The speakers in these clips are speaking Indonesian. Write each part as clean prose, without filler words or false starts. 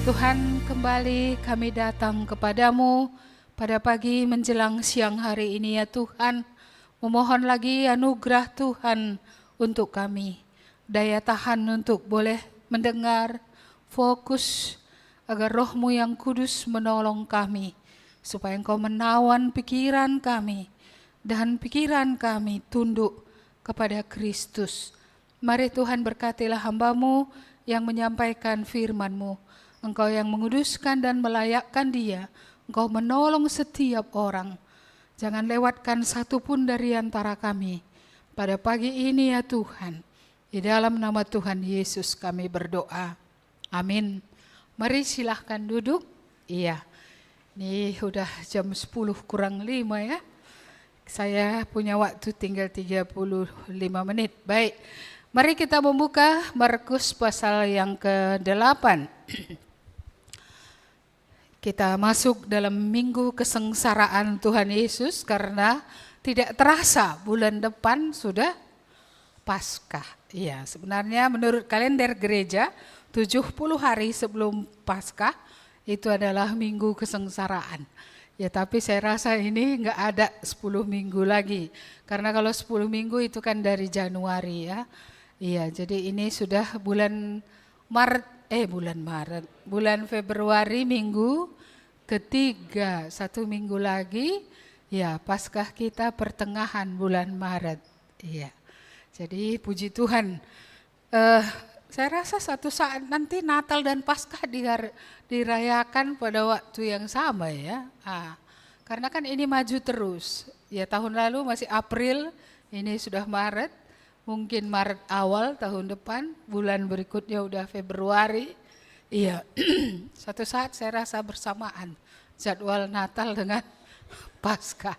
Tuhan, kembali kami datang kepadamu pada pagi menjelang siang hari ini ya Tuhan. Memohon lagi anugerah Tuhan untuk kami. Daya tahan untuk boleh mendengar, fokus, agar roh-Mu yang kudus menolong kami. Supaya Engkau menawan pikiran kami, dan pikiran kami tunduk kepada Kristus. Mari Tuhan berkatilah hamba-Mu yang menyampaikan firman-Mu. Engkau yang menguduskan dan melayakkan dia. Engkau menolong setiap orang. Jangan lewatkan satu pun dari antara kami. Pada pagi ini ya Tuhan. Di dalam nama Tuhan Yesus kami berdoa. Amin. Mari silahkan duduk. Iya. Ini udah jam 10 kurang 5 ya. Saya punya waktu tinggal 35 menit. Baik. Mari kita membuka Markus pasal yang ke-8. Kita masuk dalam minggu kesengsaraan Tuhan Yesus karena tidak terasa bulan depan sudah Paskah. Iya, sebenarnya menurut kalender gereja 70 hari sebelum Paskah itu adalah minggu kesengsaraan. Ya, tapi saya rasa ini enggak ada 10 minggu lagi. Karena kalau 10 minggu itu kan dari Januari ya. Iya, jadi ini sudah bulan Februari minggu ketiga, 1 minggu lagi, ya Paskah kita pertengahan bulan Maret. Iya, jadi puji Tuhan. Saya rasa suatu saat nanti Natal dan Paskah dirayakan pada waktu yang sama ya. Karena kan ini maju terus. Ya tahun lalu masih April, ini sudah Maret. Mungkin Maret awal tahun depan, bulan berikutnya udah Februari. Iya, suatu saat saya rasa bersamaan jadwal Natal dengan Paskah.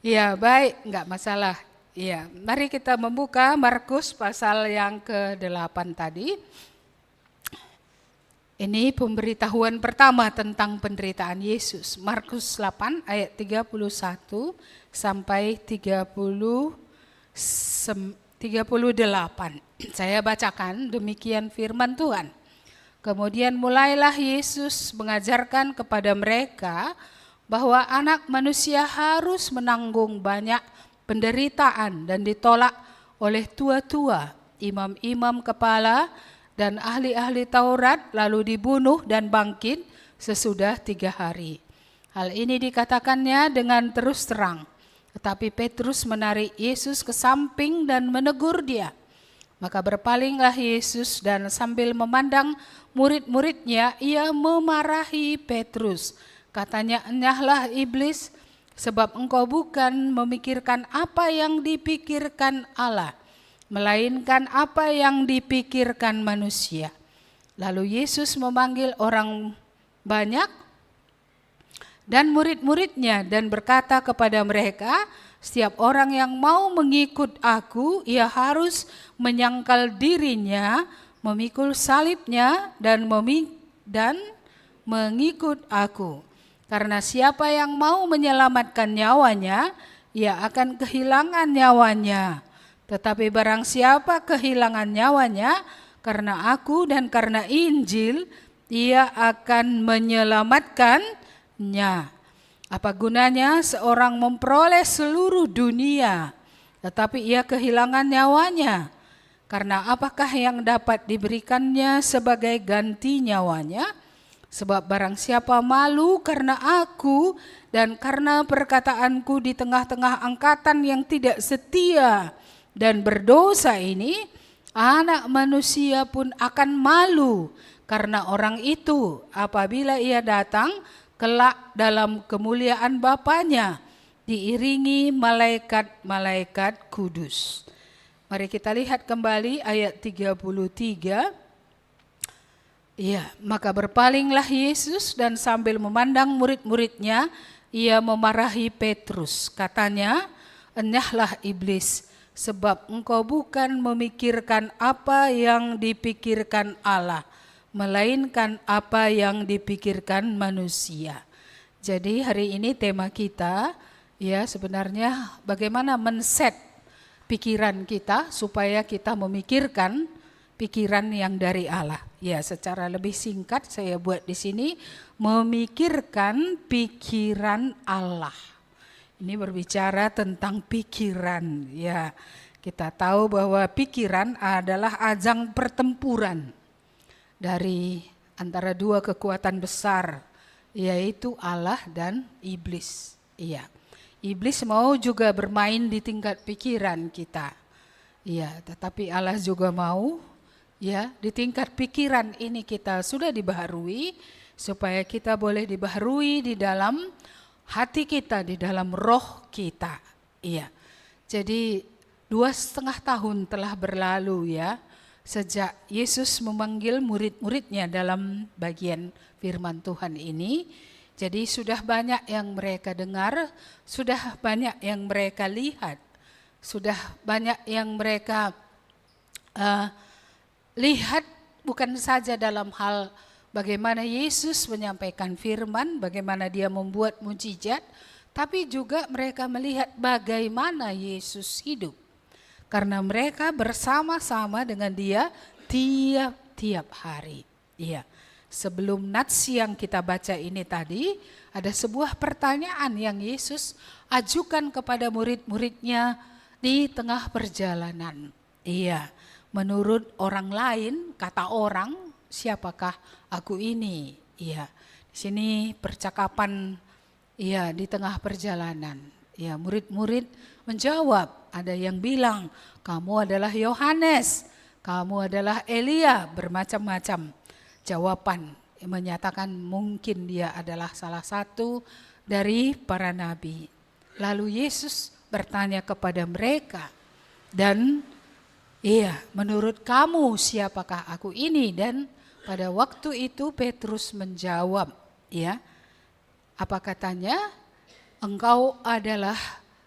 Iya, baik, enggak masalah. Iya, mari kita membuka Markus pasal yang ke-8 tadi. Ini pemberitahuan pertama tentang penderitaan Yesus. Markus 8 ayat 31 sampai 38. Saya bacakan demikian firman Tuhan. Kemudian mulailah Yesus mengajarkan kepada mereka bahwa Anak Manusia harus menanggung banyak penderitaan dan ditolak oleh tua-tua, imam-imam kepala dan ahli-ahli Taurat, lalu dibunuh dan bangkit sesudah 3 hari. Hal ini dikatakannya dengan terus terang. Tetapi Petrus menarik Yesus ke samping dan menegur dia. Maka berpalinglah Yesus dan sambil memandang murid-muridnya, ia memarahi Petrus. Katanya, "Enyahlah iblis, sebab engkau bukan memikirkan apa yang dipikirkan Allah, melainkan apa yang dipikirkan manusia." Lalu Yesus memanggil orang banyak dan murid-muridnya dan berkata kepada mereka, "Setiap orang yang mau mengikut aku, ia harus menyangkal dirinya, memikul salibnya dan mengikut aku. Karena siapa yang mau menyelamatkan nyawanya, ia akan kehilangan nyawanya. Tetapi barang siapa kehilangan nyawanya karena aku dan karena Injil, ia akan menyelamatkannya. Apa gunanya seorang memperoleh seluruh dunia, tetapi ia kehilangan nyawanya? Karena apakah yang dapat diberikannya sebagai ganti nyawanya? Sebab barang siapa malu karena aku dan karena perkataanku di tengah-tengah angkatan yang tidak setia dan berdosa ini, Anak Manusia pun akan malu karena orang itu apabila ia datang kelak dalam kemuliaan Bapanya, diiringi malaikat-malaikat kudus. Mari kita lihat kembali ayat 33. Iya, maka berpalinglah Yesus dan sambil memandang murid-muridnya, ia memarahi Petrus. Katanya, "Enyahlah iblis, sebab engkau bukan memikirkan apa yang dipikirkan Allah, melainkan apa yang dipikirkan manusia." Jadi hari ini tema kita ya sebenarnya bagaimana men-set pikiran kita supaya kita memikirkan pikiran yang dari Allah. Ya, secara lebih singkat saya buat di sini, memikirkan pikiran Allah. Ini berbicara tentang pikiran, ya. Kita tahu bahwa pikiran adalah ajang pertempuran dari antara dua kekuatan besar, yaitu Allah dan iblis. Iya. Iblis mau juga bermain di tingkat pikiran kita. Iya, tetapi Allah juga mau ya di tingkat pikiran ini kita sudah dibaharui supaya kita boleh dibaharui di dalam hati kita, di dalam roh kita. Iya. Jadi 2,5 tahun telah berlalu ya sejak Yesus memanggil murid-muridnya dalam bagian firman Tuhan ini. Jadi sudah banyak yang mereka dengar, sudah banyak yang mereka lihat, sudah banyak yang mereka lihat bukan saja dalam hal bagaimana Yesus menyampaikan firman, bagaimana dia membuat mukjizat, tapi juga mereka melihat bagaimana Yesus hidup. Karena mereka bersama-sama dengan dia tiap-tiap hari. Iya. Sebelum nats yang kita baca ini tadi, ada sebuah pertanyaan yang Yesus ajukan kepada murid-muridnya di tengah perjalanan. Iya, menurut orang lain, kata orang, siapakah aku ini? Iya, di sini percakapan iya di tengah perjalanan. Ya, murid-murid menjawab, ada yang bilang, kamu adalah Yohanes, kamu adalah Elia, bermacam-macam jawaban menyatakan mungkin dia adalah salah satu dari para nabi. Lalu Yesus bertanya kepada mereka, dan iya, menurut kamu siapakah aku ini? Dan pada waktu itu Petrus menjawab, ya, apa katanya? Engkau adalah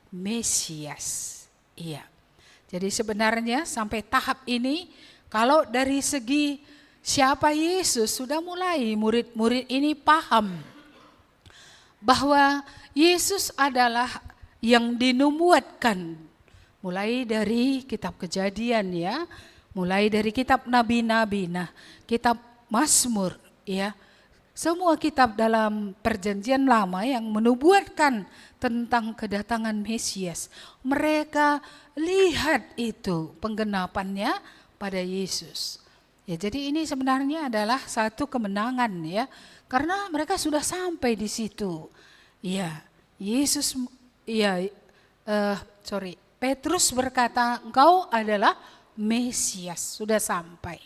Mesias. Iya. Jadi sebenarnya sampai tahap ini, kalau dari segi siapa Yesus, sudah mulai murid-murid ini paham bahwa Yesus adalah yang dinubuatkan. Mulai dari kitab Kejadian ya, mulai dari kitab nabi-nabi, nah kitab Mazmur ya. Semua kitab dalam perjanjian lama yang menubuatkan tentang kedatangan Mesias. Mereka lihat itu penggenapannya pada Yesus. Ya, jadi ini sebenarnya adalah satu kemenangan ya, karena mereka sudah sampai di situ. Ya, Yesus, ya, Petrus berkata, engkau adalah Mesias, sudah sampai.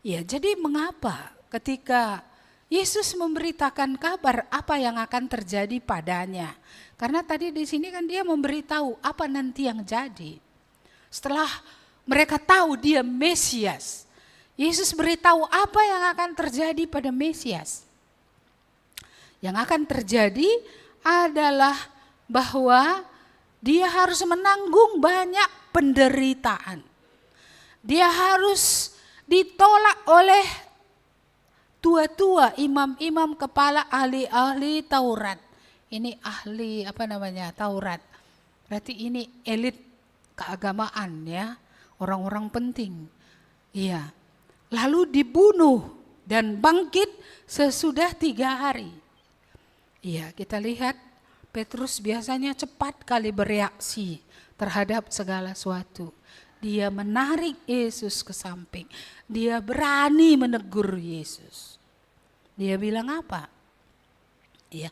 Ya, jadi mengapa ketika Yesus memberitakan kabar apa yang akan terjadi padanya? Karena tadi di sini kan dia memberitahu apa nanti yang jadi. Setelah mereka tahu dia Mesias, Yesus beritahu apa yang akan terjadi pada Mesias. Yang akan terjadi adalah bahwa dia harus menanggung banyak penderitaan. Dia harus ditolak oleh tua-tua, imam-imam, kepala ahli-ahli Taurat. Ini ahli Taurat. Berarti ini elit keagamaan ya, orang-orang penting. Iya. Lalu dibunuh dan bangkit sesudah 3 hari. Iya, kita lihat Petrus biasanya cepat kali bereaksi terhadap segala sesuatu. Dia menarik Yesus ke samping. Dia berani menegur Yesus. Dia bilang apa? Ya,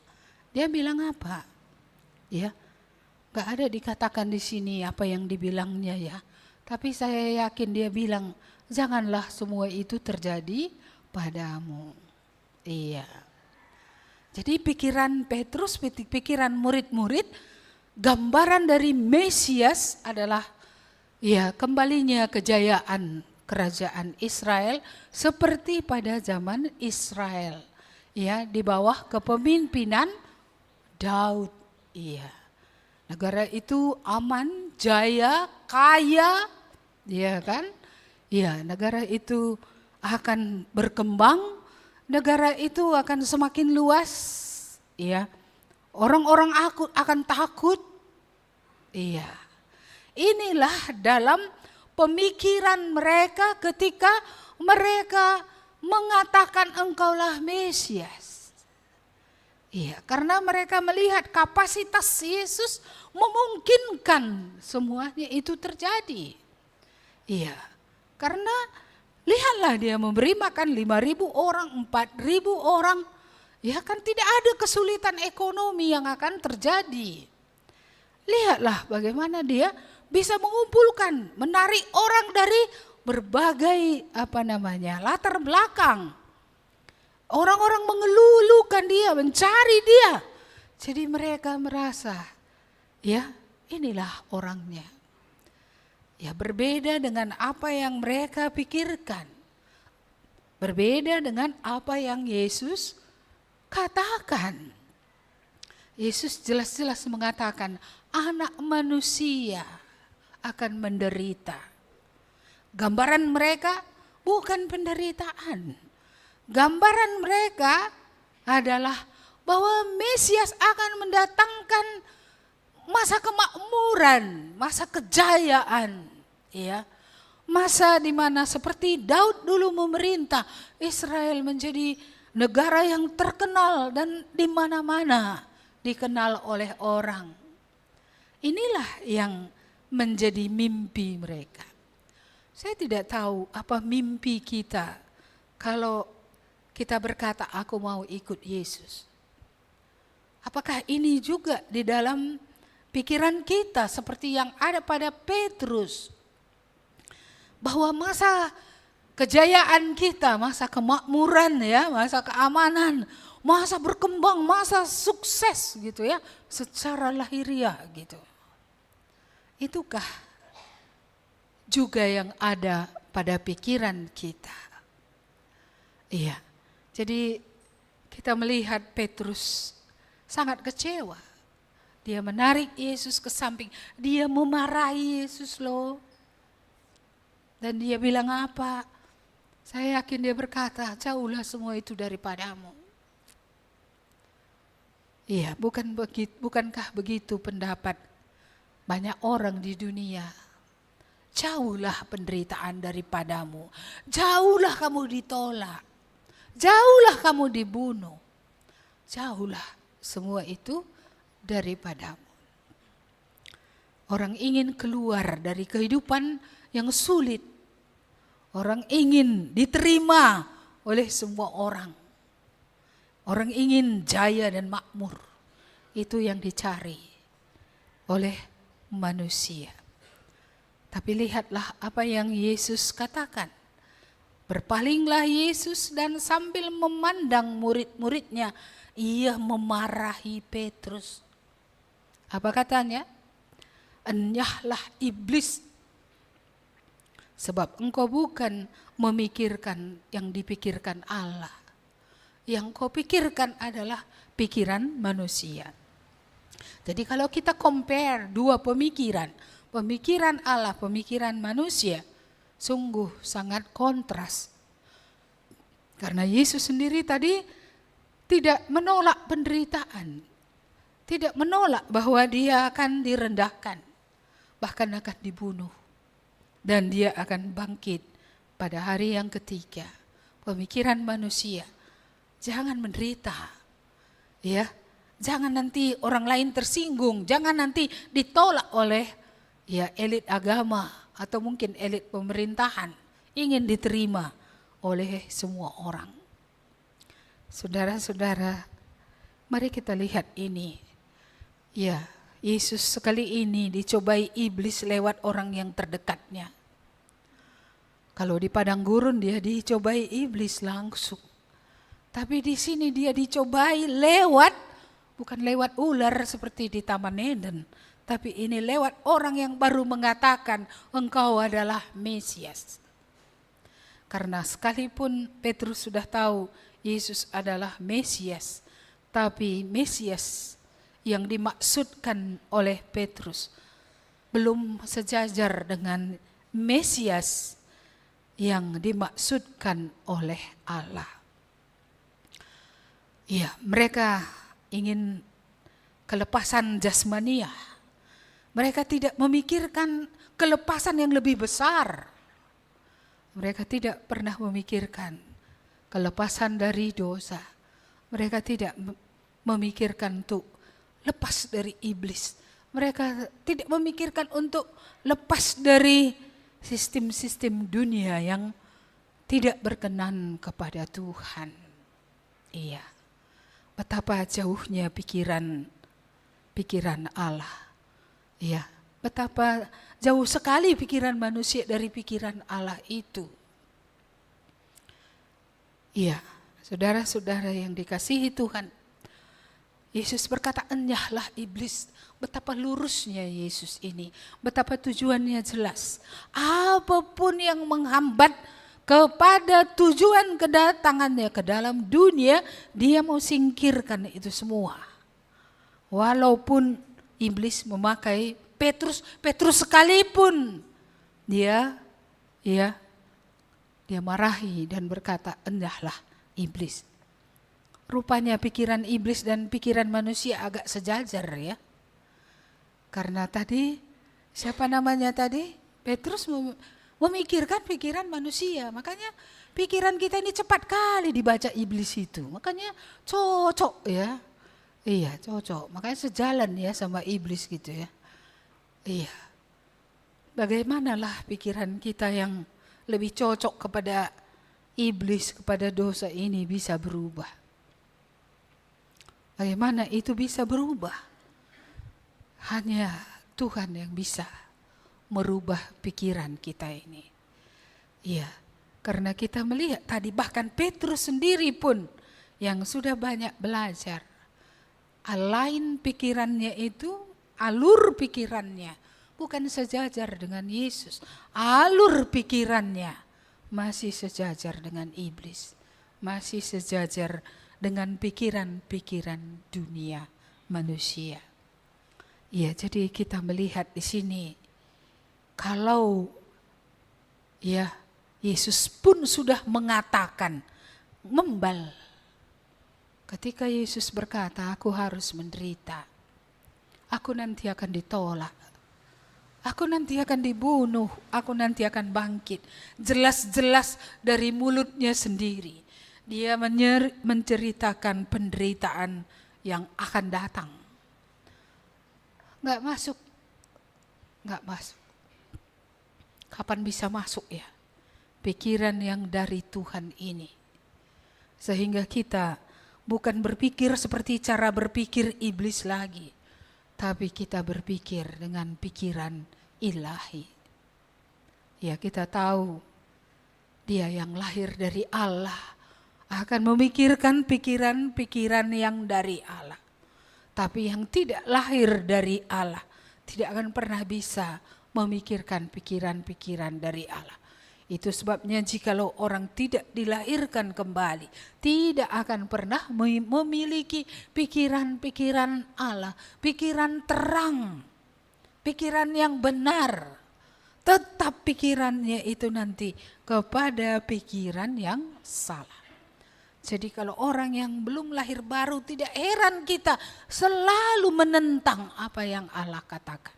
dia bilang apa? Ya, nggak ada dikatakan di sini apa yang dibilangnya ya. Tapi saya yakin dia bilang, janganlah semua itu terjadi padamu. Iya. Jadi pikiran Petrus, pikiran murid-murid, gambaran dari Mesias adalah ya kembalinya kejayaan kerajaan Israel seperti pada zaman Israel. Ya, di bawah kepemimpinan Daud. Iya. Negara itu aman, jaya, kaya, ya kan? Iya, negara itu akan berkembang, negara itu akan semakin luas, ya. Orang-orang akan takut. Iya. Inilah dalam pemikiran mereka ketika mereka mengatakan engkaulah Mesias. Iya, karena mereka melihat kapasitas Yesus memungkinkan semuanya itu terjadi. Iya, karena lihatlah dia memberi makan 5.000 orang, 4.000 orang. Ya kan tidak ada kesulitan ekonomi yang akan terjadi. Lihatlah bagaimana dia bisa mengumpulkan, menarik orang dari berbagai latar belakang. Orang-orang mengelulukan dia, mencari dia. Jadi mereka merasa, ya inilah orangnya. Ya berbeda dengan apa yang mereka pikirkan. Berbeda dengan apa yang Yesus katakan. Yesus jelas-jelas mengatakan anak manusia akan menderita. Gambaran mereka bukan penderitaan. Gambaran mereka adalah bahwa Mesias akan mendatangkan masa kemakmuran, masa kejayaan, ya. Masa di mana seperti Daud dulu memerintah, Israel menjadi negara yang terkenal dan di mana-mana dikenal oleh orang. Inilah yang menjadi mimpi mereka. Saya tidak tahu apa mimpi kita kalau kita berkata aku mau ikut Yesus. Apakah ini juga di dalam pikiran kita seperti yang ada pada Petrus? Bahwa masa kejayaan kita, masa kemakmuran ya, masa keamanan, masa berkembang, masa sukses gitu ya, secara lahiriah gitu. Itukah juga yang ada pada pikiran kita? Iya. Jadi kita melihat Petrus sangat kecewa. Dia menarik Yesus ke samping, dia memarahi Yesus loh. Dan dia bilang apa? Saya yakin dia berkata, jauhlah semua itu daripadamu. Iya, bukankah begitu pendapat banyak orang di dunia? Jauhlah penderitaan daripadamu. Jauhlah kamu ditolak. Jauhlah kamu dibunuh. Jauhlah semua itu daripadamu. Orang ingin keluar dari kehidupan yang sulit. Orang ingin diterima oleh semua orang. Orang ingin jaya dan makmur. Itu yang dicari oleh manusia. Tapi lihatlah apa yang Yesus katakan. Berpalinglah Yesus dan sambil memandang murid-muridnya, ia memarahi Petrus. Apa katanya? Enyahlah iblis, sebab engkau bukan memikirkan yang dipikirkan Allah. Yang kau pikirkan adalah pikiran manusia. Jadi kalau kita compare dua pemikiran, pemikiran Allah, pemikiran manusia, sungguh sangat kontras. Karena Yesus sendiri tadi tidak menolak penderitaan. Tidak menolak bahwa dia akan direndahkan. Bahkan akan dibunuh. Dan dia akan bangkit pada hari yang ketiga. Pemikiran manusia, jangan menderita. Ya, jangan nanti orang lain tersinggung, jangan nanti ditolak oleh elit agama atau mungkin elit pemerintahan, ingin diterima oleh semua orang. Saudara-saudara, mari kita lihat ini. Ya, Yesus sekali ini dicobai iblis lewat orang yang terdekatnya. Kalau di padang gurun dia dicobai iblis langsung. Tapi di sini dia dicobai bukan lewat ular seperti di Taman Eden. Tapi ini lewat orang yang baru mengatakan engkau adalah Mesias. Karena sekalipun Petrus sudah tahu Yesus adalah Mesias. Tapi Mesias yang dimaksudkan oleh Petrus belum sejajar dengan Mesias yang dimaksudkan oleh Allah. Ya, mereka ingin kelepasan jasmaniah. Mereka tidak memikirkan kelepasan yang lebih besar. Mereka tidak pernah memikirkan kelepasan dari dosa. Mereka tidak memikirkan untuk lepas dari iblis. Mereka tidak memikirkan untuk lepas dari sistem-sistem dunia yang tidak berkenan kepada Tuhan. Iya, betapa jauhnya pikiran Allah. Iya, betapa jauh sekali pikiran manusia dari pikiran Allah itu. Iya, saudara-saudara yang dikasihi Tuhan, Yesus berkata, enyahlah iblis. Betapa lurusnya Yesus ini, betapa tujuannya jelas. Apapun yang menghambat kepada tujuan kedatangannya ke dalam dunia, dia mau singkirkan itu semua. Walaupun iblis memakai Petrus sekalipun, dia marahi dan berkata, enyahlah iblis. Rupanya pikiran iblis dan pikiran manusia agak sejajar ya. Karena tadi, siapa namanya tadi? Petrus memikirkan pikiran manusia. Makanya pikiran kita ini cepat kali dibaca iblis itu. Makanya cocok ya. Iya cocok. Makanya sejalan ya sama iblis gitu ya. Iya. Bagaimanalah pikiran kita yang lebih cocok kepada iblis, kepada dosa ini bisa berubah. Bagaimana itu bisa berubah? Hanya Tuhan yang bisa merubah pikiran kita ini. Iya, karena kita melihat tadi bahkan Petrus sendiri pun yang sudah banyak belajar. Alain pikirannya itu, alur pikirannya bukan sejajar dengan Yesus. Alur pikirannya masih sejajar dengan iblis. Masih sejajar dengan pikiran-pikiran dunia manusia. Ya, jadi kita melihat di sini kalau ya Yesus pun sudah mengatakan membal. Ketika Yesus berkata, aku harus menderita. Aku nanti akan ditolak. Aku nanti akan dibunuh, aku nanti akan bangkit. Jelas-jelas dari mulutnya sendiri. Dia menceritakan penderitaan yang akan datang. Nggak masuk. Kapan bisa masuk ya? Pikiran yang dari Tuhan ini. Sehingga kita bukan berpikir seperti cara berpikir iblis lagi. Tapi kita berpikir dengan pikiran ilahi. Ya kita tahu dia yang lahir dari Allah akan memikirkan pikiran-pikiran yang dari Allah. Tapi yang tidak lahir dari Allah tidak akan pernah bisa memikirkan pikiran-pikiran dari Allah. Itu sebabnya jikalau orang tidak dilahirkan kembali, tidak akan pernah memiliki pikiran-pikiran Allah, pikiran terang, pikiran yang benar. Tetap pikirannya itu nanti kepada pikiran yang salah. Jadi kalau orang yang belum lahir baru, tidak heran kita selalu menentang apa yang Allah katakan.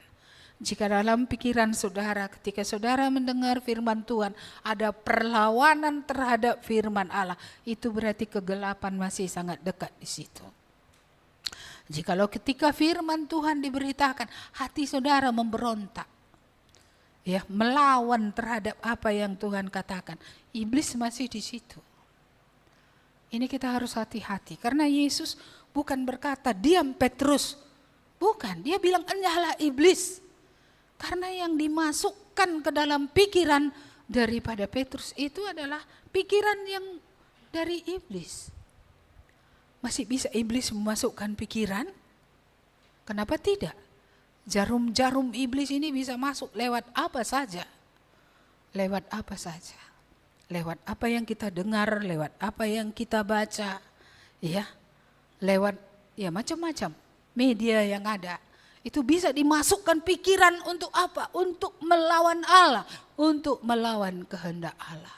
Jika dalam pikiran saudara ketika saudara mendengar firman Tuhan ada perlawanan terhadap firman Allah, itu berarti kegelapan masih sangat dekat di situ. Jikalau ketika firman Tuhan diberitakan, hati saudara memberontak, ya, melawan terhadap apa yang Tuhan katakan, iblis masih di situ. Ini kita harus hati-hati karena Yesus bukan berkata diam Petrus. Bukan, dia bilang enyahlah iblis. Karena yang dimasukkan ke dalam pikiran daripada Petrus itu adalah pikiran yang dari iblis. Masih bisa iblis memasukkan pikiran? Kenapa tidak? Jarum-jarum iblis ini bisa masuk lewat apa saja. Lewat apa saja. Lewat apa yang kita dengar, lewat apa yang kita baca, ya, lewat ya macam-macam media yang ada. Itu bisa dimasukkan pikiran untuk apa? Untuk melawan Allah, untuk melawan kehendak Allah.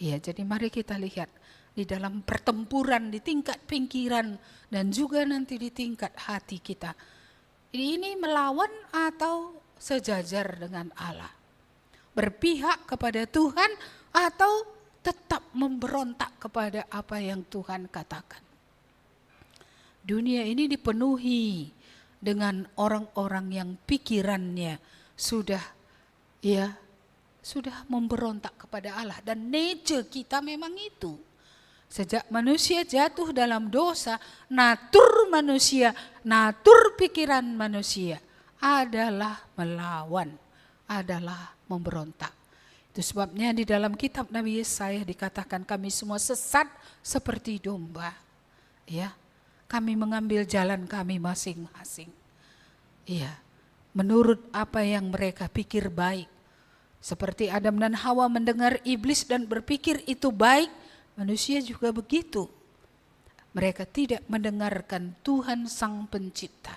Ya, jadi mari kita lihat di dalam pertempuran di tingkat pikiran dan juga nanti di tingkat hati kita. ini melawan atau sejajar dengan Allah? Berpihak kepada Tuhan atau tetap memberontak kepada apa yang Tuhan katakan? Dunia ini dipenuhi dengan orang-orang yang pikirannya sudah memberontak kepada Allah, dan nature kita memang itu. Sejak manusia jatuh dalam dosa, natur manusia, natur pikiran manusia adalah melawan, adalah memberontak. Itu sebabnya di dalam kitab Nabi Yesaya dikatakan kami semua sesat seperti domba. Ya, kami mengambil jalan kami masing-masing. Iya, menurut apa yang mereka pikir baik. Seperti Adam dan Hawa mendengar iblis dan berpikir itu baik, manusia juga begitu. Mereka tidak mendengarkan Tuhan Sang Pencipta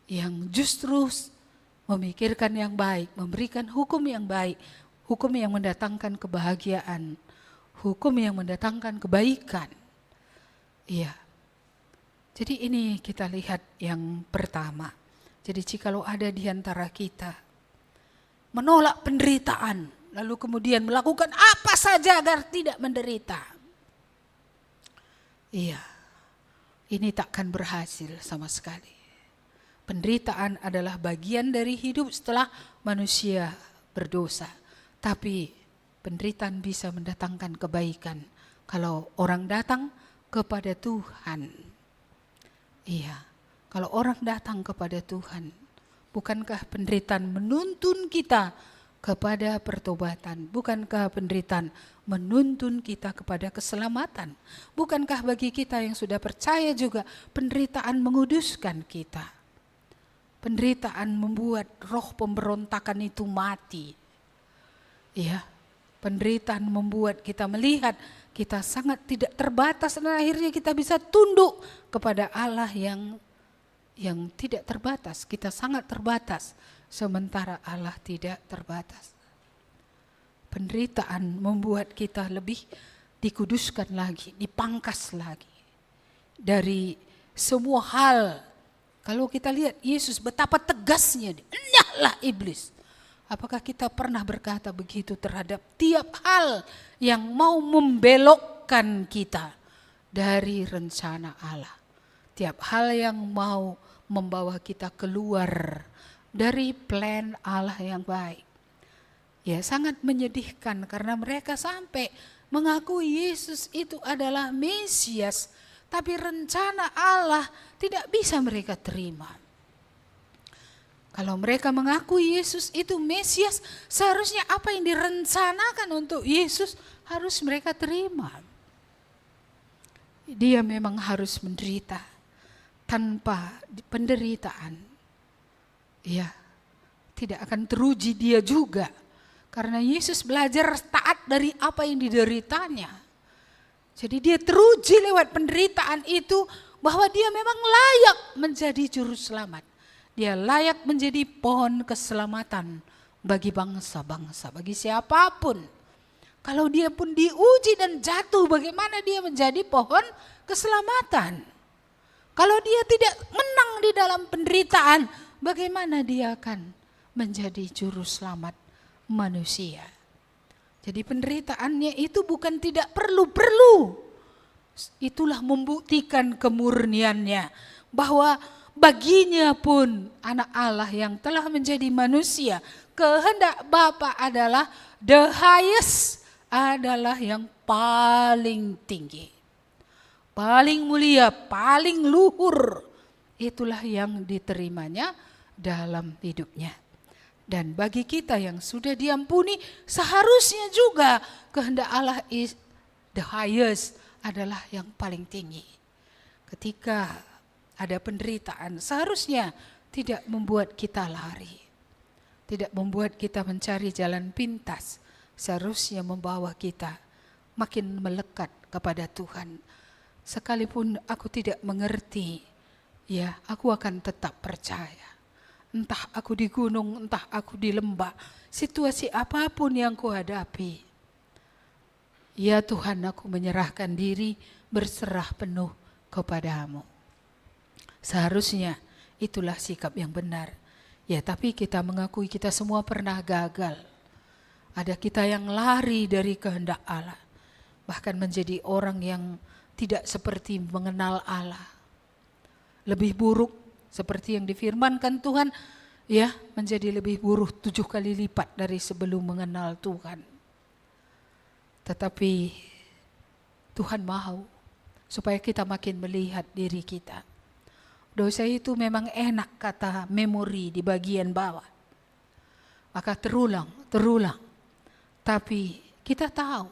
yang justru memikirkan yang baik, memberikan hukum yang baik, hukum yang mendatangkan kebahagiaan, hukum yang mendatangkan kebaikan. Iya. Jadi ini kita lihat yang pertama. Jadi jikalau ada di antara kita menolak penderitaan, lalu kemudian melakukan apa saja agar tidak menderita. Iya, ini takkan berhasil sama sekali. Penderitaan adalah bagian dari hidup setelah manusia berdosa. Tapi penderitaan bisa mendatangkan kebaikan kalau orang datang kepada Tuhan. Iya, kalau orang datang kepada Tuhan, bukankah penderitaan menuntun kita kepada pertobatan? Bukankah penderitaan menuntun kita kepada keselamatan? Bukankah bagi kita yang sudah percaya juga penderitaan menguduskan kita? Penderitaan membuat roh pemberontakan itu mati. Ya, penderitaan membuat kita melihat kita sangat tidak terbatas dan akhirnya kita bisa tunduk kepada Allah yang tidak terbatas. Kita sangat terbatas sementara Allah tidak terbatas. Penderitaan membuat kita lebih dikuduskan lagi, dipangkas lagi dari semua hal. Kalau kita lihat Yesus betapa tegasnya, enyahlah iblis. Apakah kita pernah berkata begitu terhadap tiap hal yang mau membelokkan kita dari rencana Allah? Tiap hal yang mau membawa kita keluar dari plan Allah yang baik. Ya, sangat menyedihkan karena mereka sampai mengakui Yesus itu adalah Mesias, tapi rencana Allah tidak bisa mereka terima. Kalau mereka mengakui Yesus itu Mesias, seharusnya apa yang direncanakan untuk Yesus harus mereka terima. Dia memang harus menderita. Tanpa penderitaan, ya, tidak akan teruji dia juga. Karena Yesus belajar taat dari apa yang dideritanya. Jadi dia teruji lewat penderitaan itu bahwa dia memang layak menjadi juru selamat. Dia layak menjadi pohon keselamatan bagi bangsa-bangsa, bagi siapapun. Kalau dia pun diuji dan jatuh, bagaimana dia menjadi pohon keselamatan? Kalau dia tidak menang di dalam penderitaan, bagaimana dia akan menjadi juru selamat manusia? Jadi penderitaannya itu bukan tidak perlu. Itulah membuktikan kemurniannya. Bahwa baginya pun anak Allah yang telah menjadi manusia, kehendak Bapa adalah the highest, adalah yang paling tinggi. Paling mulia, paling luhur, itulah yang diterimanya dalam hidupnya. Dan bagi kita yang sudah diampuni, seharusnya juga kehendak Allah is the highest, adalah yang paling tinggi. Ketika ada penderitaan, seharusnya tidak membuat kita lari, tidak membuat kita mencari jalan pintas, seharusnya membawa kita makin melekat kepada Tuhan. Sekalipun aku tidak mengerti, ya, aku akan tetap percaya. Entah aku di gunung, entah aku di lembah, situasi apapun yang kuhadapi. Ya Tuhan, aku menyerahkan diri, berserah penuh kepadamu. Seharusnya Itulah sikap yang benar. Ya, tapi kita mengakui kita semua pernah gagal. Ada kita yang lari dari kehendak Allah, bahkan menjadi orang yang tidak seperti mengenal Allah. Lebih buruk seperti yang difirmankan Tuhan, ya, menjadi lebih buruk 7 kali lipat dari sebelum mengenal Tuhan. Tetapi Tuhan mau supaya kita makin melihat diri kita. Dosa itu memang enak kata memori di bagian bawah. Maka terulang. Tapi kita tahu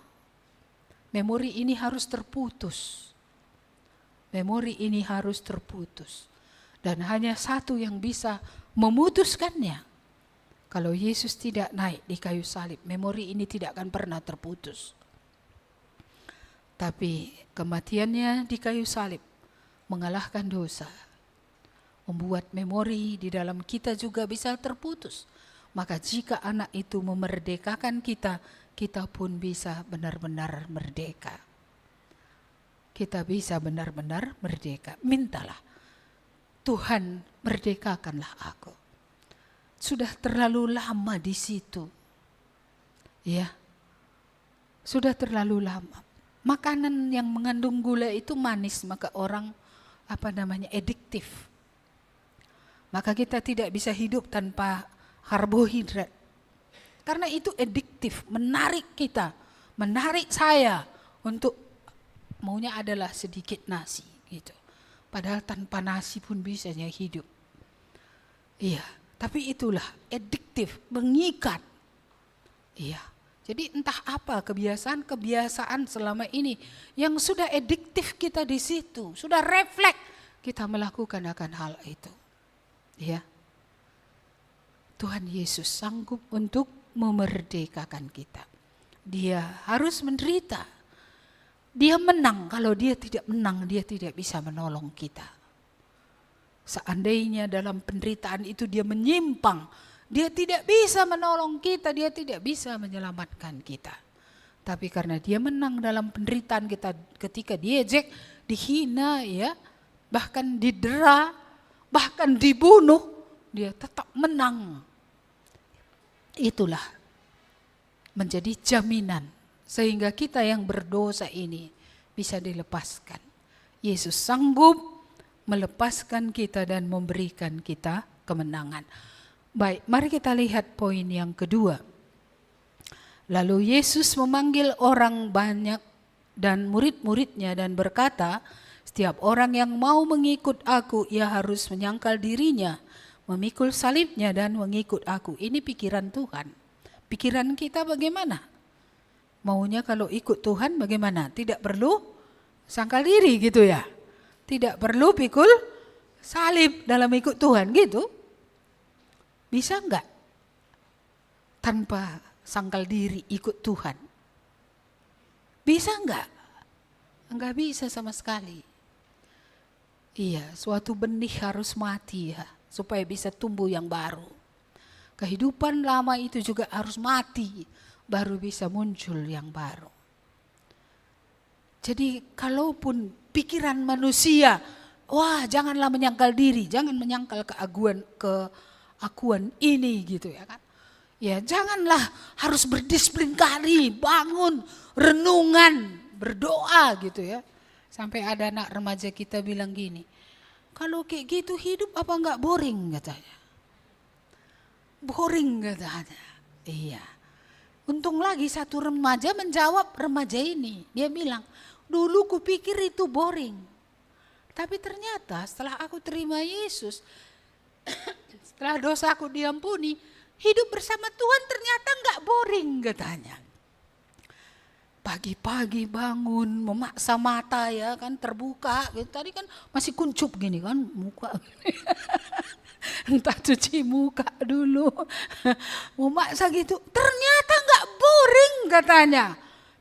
memori ini harus terputus. Dan hanya satu yang bisa memutuskannya. Kalau Yesus tidak naik di kayu salib, memori ini tidak akan pernah terputus. Tapi kematiannya di kayu salib mengalahkan dosa, membuat memori di dalam kita juga bisa terputus. Maka jika anak itu memerdekakan kita, kita pun bisa benar-benar merdeka. Kita bisa benar-benar merdeka. Mintalah, Tuhan merdekakanlah aku. Sudah terlalu lama di situ. Ya, sudah terlalu lama. Makanan yang mengandung gula itu manis, maka orang adiktif. Maka kita tidak bisa hidup tanpa karbohidrat. Karena itu adiktif, menarik kita, menarik saya untuk maunya adalah sedikit nasi gitu. Padahal tanpa nasi pun bisanya hidup. Iya, tapi itulah adiktif, mengikat. Iya. Jadi entah apa kebiasaan selama ini yang sudah adiktif kita di situ, sudah refleks kita melakukan akan hal itu. Ya. Tuhan Yesus sanggup untuk memerdekakan kita. Dia harus menderita. Dia menang, kalau dia tidak menang, dia tidak bisa menolong kita. Seandainya dalam penderitaan itu dia menyimpang, dia tidak bisa menolong kita, dia tidak bisa menyelamatkan kita. Tapi karena dia menang dalam penderitaan kita, ketika diejek, dihina, ya, bahkan didera, bahkan dibunuh, dia tetap menang. Itulah menjadi jaminan sehingga kita yang berdosa ini bisa dilepaskan. Yesus sanggup melepaskan kita dan memberikan kita kemenangan. Baik, mari kita lihat poin yang kedua. Lalu Yesus memanggil orang banyak dan murid-muridnya dan berkata, setiap orang yang mau mengikut aku, ia harus menyangkal dirinya, memikul salibnya dan mengikut aku. Ini pikiran Tuhan. Pikiran kita bagaimana? Maunya kalau ikut Tuhan bagaimana? Tidak perlu sangkal diri gitu ya. Tidak perlu pikul salib dalam ikut Tuhan gitu. Bisa enggak? Tanpa sangkal diri ikut Tuhan. Bisa enggak? Enggak bisa sama sekali. Iya, suatu benih harus mati ya, supaya bisa tumbuh yang baru. Kehidupan lama itu juga harus mati, baru bisa muncul yang baru. Jadi kalaupun pikiran manusia, wah janganlah menyangkal diri, jangan menyangkal keakuan ini gitu ya kan. Ya janganlah harus berdisiplin kali, bangun, renungan, berdoa gitu ya. Sampai ada anak remaja kita bilang gini, kalau kayak gitu hidup apa enggak boring katanya. Boring katanya. Iya. Untung lagi satu remaja menjawab remaja ini. Dia bilang, dulu kupikir itu boring. Tapi ternyata setelah aku terima Yesus, setelah dosaku diampuni, hidup bersama Tuhan ternyata enggak boring katanya. Pagi-pagi bangun, memaksa mata ya kan terbuka. Gitu. Tadi kan masih kuncup gini kan muka. Entah cuci muka dulu. Memaksa gitu. Ternyata enggak boring katanya.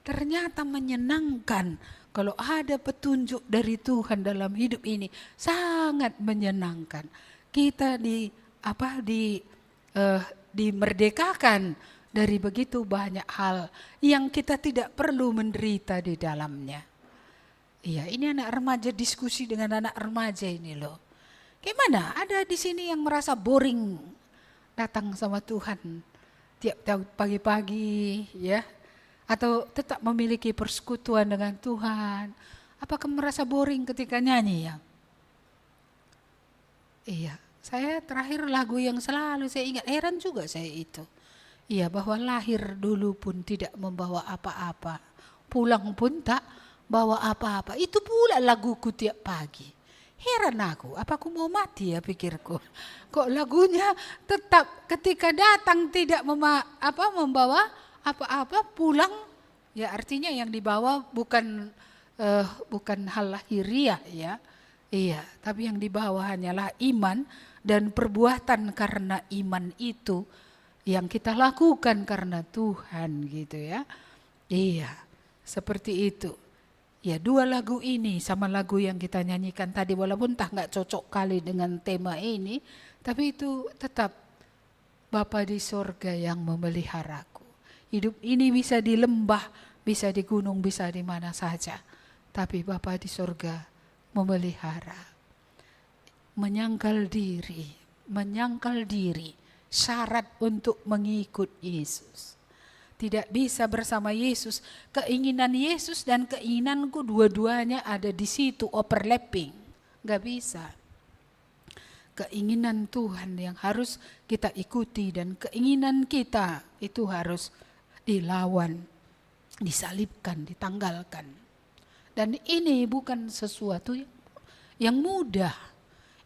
Ternyata menyenangkan. Kalau ada petunjuk dari Tuhan dalam hidup ini sangat menyenangkan. Kita dimerdekakan dari begitu banyak hal yang kita tidak perlu menderita di dalamnya. Iya, ini anak remaja diskusi dengan anak remaja ini loh. Gimana? Ada di sini yang merasa boring datang sama Tuhan tiap pagi-pagi ya? Atau tetap memiliki persekutuan dengan Tuhan? Apakah merasa boring ketika nyanyi ya? Iya, saya terakhir lagu yang selalu saya ingat, heran juga saya itu. Iya, bahwa lahir dulu pun tidak membawa apa-apa, pulang pun tak bawa apa-apa. Itu pula laguku tiap pagi. Heran aku, apa aku mau mati ya pikirku. Kok lagunya tetap ketika datang tidak membawa apa-apa, pulang ya artinya yang dibawa bukan hal lahiriah ya. Iya, tapi yang dibawa hanyalah iman dan perbuatan karena iman itu yang kita lakukan karena Tuhan gitu ya. Iya, seperti itu. Ya, dua lagu ini sama lagu yang kita nyanyikan tadi walaupun nggak cocok kali dengan tema ini, tapi itu tetap Bapa di sorga yang memeliharaku. Hidup ini bisa di lembah, bisa di gunung, bisa di mana saja. Tapi Bapa di sorga memelihara. Menyangkal diri, syarat untuk mengikut Yesus. Tidak bisa bersama Yesus. Keinginan Yesus dan keinginanku dua-duanya ada di situ, overlapping. Gak bisa. Keinginan Tuhan yang harus kita ikuti dan keinginan kita itu harus dilawan, disalibkan, ditanggalkan. Dan ini bukan sesuatu yang mudah.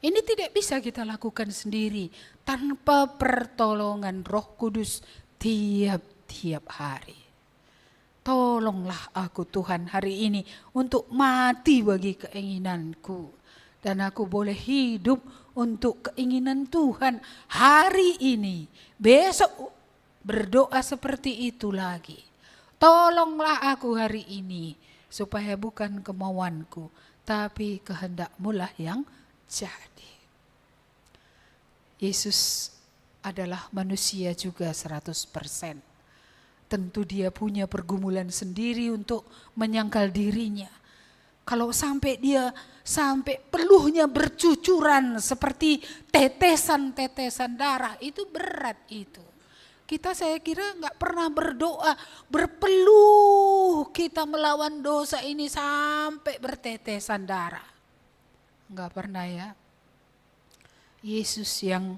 Ini tidak bisa kita lakukan sendiri tanpa pertolongan Roh Kudus tiap hari. Tolonglah aku Tuhan hari ini untuk mati bagi keinginanku. Dan aku boleh hidup untuk keinginan Tuhan hari ini. Besok berdoa seperti itu lagi. Tolonglah aku hari ini supaya bukan kemauanku tapi kehendak-Mu lah yang jadi. Yesus adalah manusia juga 100%. Tentu dia punya pergumulan sendiri untuk menyangkal dirinya. Kalau sampai peluhnya bercucuran seperti tetesan-tetesan darah, itu berat itu. Saya kira nggak pernah berdoa berpeluh kita melawan dosa ini sampai bertetesan darah. Nggak pernah ya. Yesus yang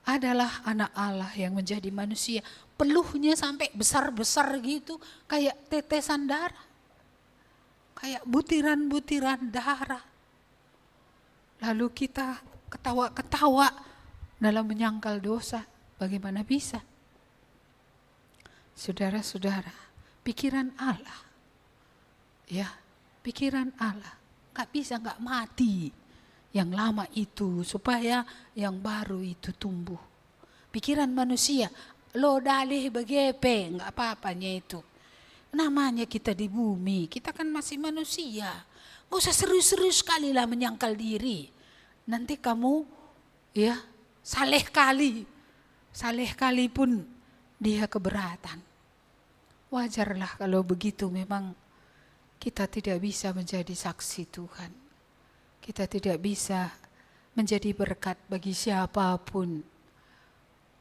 adalah anak Allah yang menjadi manusia, peluhnya sampai besar-besar gitu, kayak tetesan darah. Kayak butiran-butiran darah. Lalu kita ketawa-ketawa dalam menyangkal dosa. Bagaimana bisa? Saudara-saudara, pikiran Allah. Ya, pikiran Allah. Gak bisa gak mati yang lama itu supaya yang baru itu tumbuh. Pikiran manusia, lo dalih begepe, gak apa-apanya itu. Namanya kita di bumi, kita kan masih manusia. Gak usah serius-serius sekali lah menyangkal diri. Nanti kamu ya saleh kali pun dia keberatan. Wajarlah kalau begitu, memang kita tidak bisa menjadi saksi Tuhan. Kita tidak bisa menjadi berkat bagi siapapun.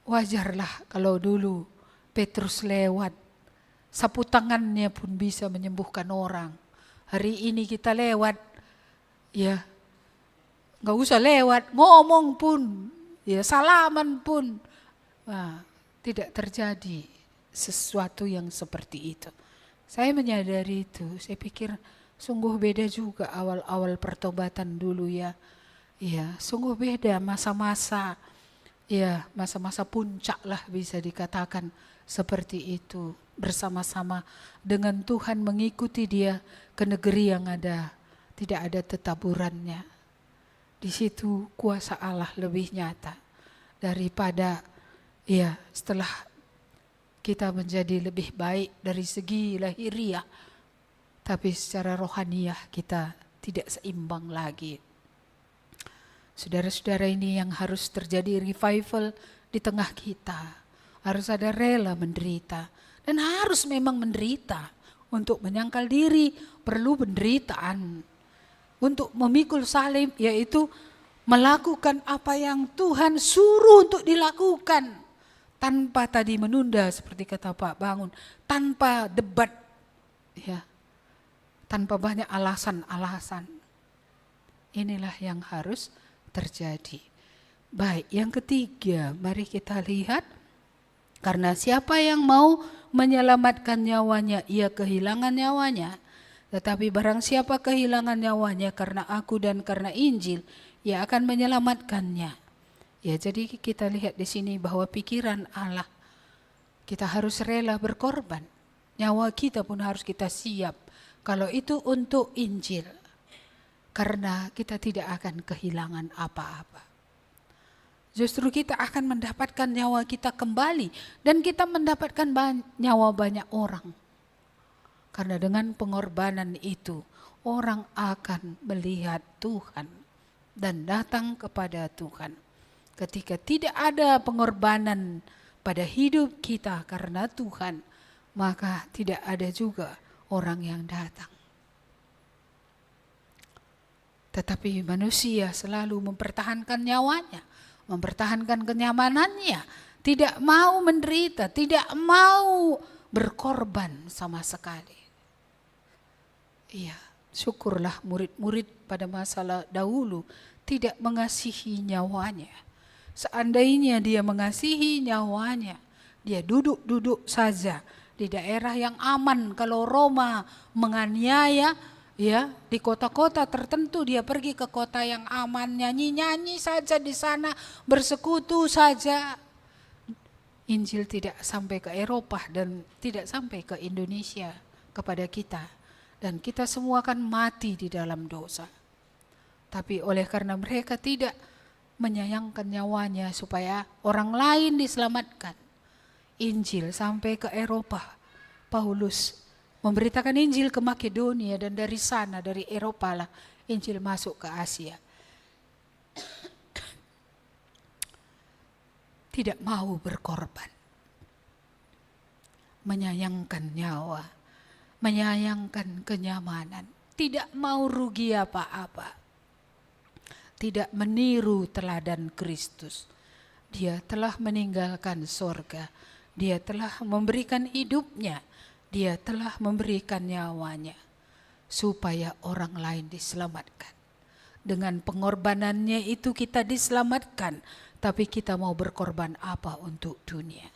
Wajarlah kalau dulu Petrus lewat, sapu tangannya pun bisa menyembuhkan orang. Hari ini kita lewat, ya gak usah lewat, ngomong pun, ya salaman pun, tidak terjadi sesuatu yang seperti itu. Saya menyadari itu, saya pikir sungguh beda juga awal-awal pertobatan dulu ya. Ya, sungguh beda masa-masa, ya masa-masa puncak lah bisa dikatakan seperti itu. Bersama-sama dengan Tuhan mengikuti dia ke negeri yang tidak ada tetaburannya. Di situ kuasa Allah lebih nyata daripada ya setelah kita menjadi lebih baik dari segi lahiriah, tapi secara rohaniah kita tidak seimbang lagi. Saudara-saudara, ini yang harus terjadi revival di tengah kita. Harus ada rela menderita. Dan harus memang menderita. Untuk menyangkal diri perlu penderitaan. Untuk memikul salib yaitu melakukan apa yang Tuhan suruh untuk dilakukan, tanpa tadi menunda seperti kata Pak Bangun, tanpa debat, ya, tanpa banyak alasan-alasan. Inilah yang harus terjadi. Baik, yang ketiga, mari kita lihat, karena siapa yang mau menyelamatkan nyawanya, ia kehilangan nyawanya. Tetapi barang siapa kehilangan nyawanya karena aku dan karena Injil, ia akan menyelamatkannya. Ya, jadi kita lihat di sini bahwa pikiran Allah, kita harus rela berkorban. Nyawa kita pun harus kita siap. Kalau itu untuk Injil. Karena kita tidak akan kehilangan apa-apa. Justru kita akan mendapatkan nyawa kita kembali. Dan kita mendapatkan nyawa banyak orang. Karena dengan pengorbanan itu, orang akan melihat Tuhan. Dan datang kepada Tuhan. Ketika tidak ada pengorbanan pada hidup kita karena Tuhan, maka tidak ada juga orang yang datang. Tetapi manusia selalu mempertahankan nyawanya, mempertahankan kenyamanannya, tidak mau menderita, tidak mau berkorban sama sekali. Iya, syukurlah murid-murid pada masa dahulu tidak mengasihi nyawanya. Seandainya dia mengasihi nyawanya, dia duduk-duduk saja di daerah yang aman. Kalau Roma menganiaya, ya, di kota-kota tertentu dia pergi ke kota yang aman, nyanyi-nyanyi saja di sana, bersekutu saja. Injil tidak sampai ke Eropa dan tidak sampai ke Indonesia kepada kita. Dan kita semua akan mati di dalam dosa. Tapi oleh karena mereka tidak menyayangkan nyawanya supaya orang lain diselamatkan, Injil sampai ke Eropa. Paulus memberitakan Injil ke Makedonia, dan dari sana, dari Eropa lah Injil masuk ke Asia. Tidak mau berkorban, menyayangkan nyawa, menyayangkan kenyamanan, tidak mau rugi apa-apa. Tidak meniru teladan Kristus. Dia telah meninggalkan sorga. Dia telah memberikan hidupnya. Dia telah memberikan nyawanya. Supaya orang lain diselamatkan. Dengan pengorbanannya itu kita diselamatkan. Tapi kita mau berkorban apa untuk dunia?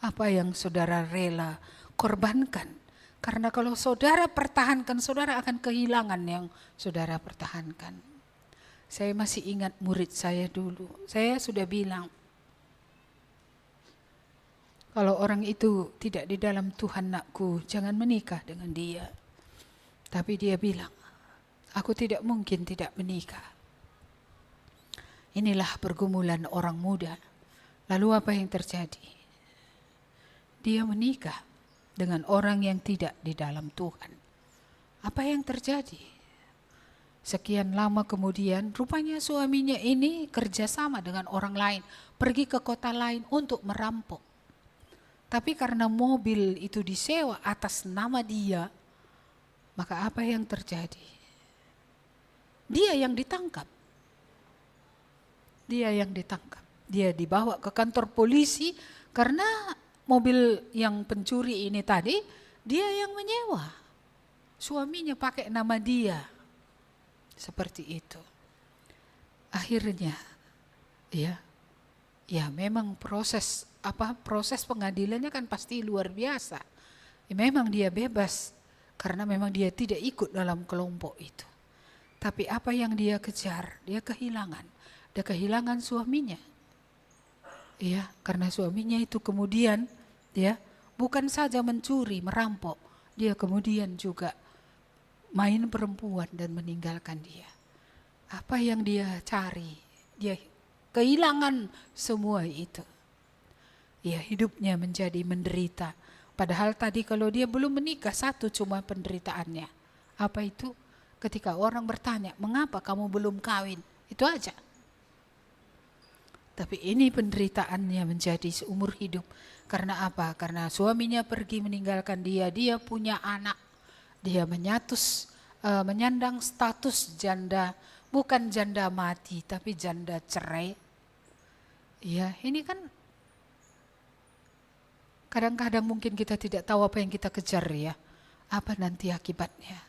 Apa yang saudara rela korbankan? Karena kalau saudara pertahankan, saudara akan kehilangan yang saudara pertahankan. Saya masih ingat murid saya dulu. Saya sudah bilang, kalau orang itu tidak di dalam Tuhan, nakku, jangan menikah dengan dia. Tapi dia bilang, aku tidak mungkin tidak menikah. Inilah pergumulan orang muda. Lalu apa yang terjadi? Dia menikah dengan orang yang tidak di dalam Tuhan. Apa yang terjadi? Sekian lama kemudian, rupanya suaminya ini kerjasama dengan orang lain, pergi ke kota lain untuk merampok. Tapi karena mobil itu disewa atas nama dia, maka apa yang terjadi? Dia yang ditangkap. Dia yang ditangkap. Dia dibawa ke kantor polisi karena mobil yang pencuri ini tadi, dia yang menyewa. Suaminya pakai nama dia. Seperti itu. Akhirnya, ya memang proses pengadilannya kan pasti luar biasa. Ya, memang dia bebas, karena memang dia tidak ikut dalam kelompok itu. Tapi apa yang dia kejar, dia kehilangan. Dia kehilangan suaminya. Ya, karena suaminya itu kemudian bukan saja mencuri, merampok, dia kemudian juga main perempuan dan meninggalkan dia. Apa yang dia cari, dia kehilangan semua itu. Ya, hidupnya menjadi menderita. Padahal tadi kalau dia belum menikah, satu cuma penderitaannya. Apa itu? Ketika orang bertanya, mengapa kamu belum kawin? Itu aja. Tapi ini penderitaannya menjadi seumur hidup. Karena apa? Karena suaminya pergi meninggalkan dia, dia punya anak. Dia menyandang status janda, bukan janda mati tapi janda cerai. Ya, ini kan kadang-kadang mungkin kita tidak tahu apa yang kita kejar ya. Apa nanti akibatnya.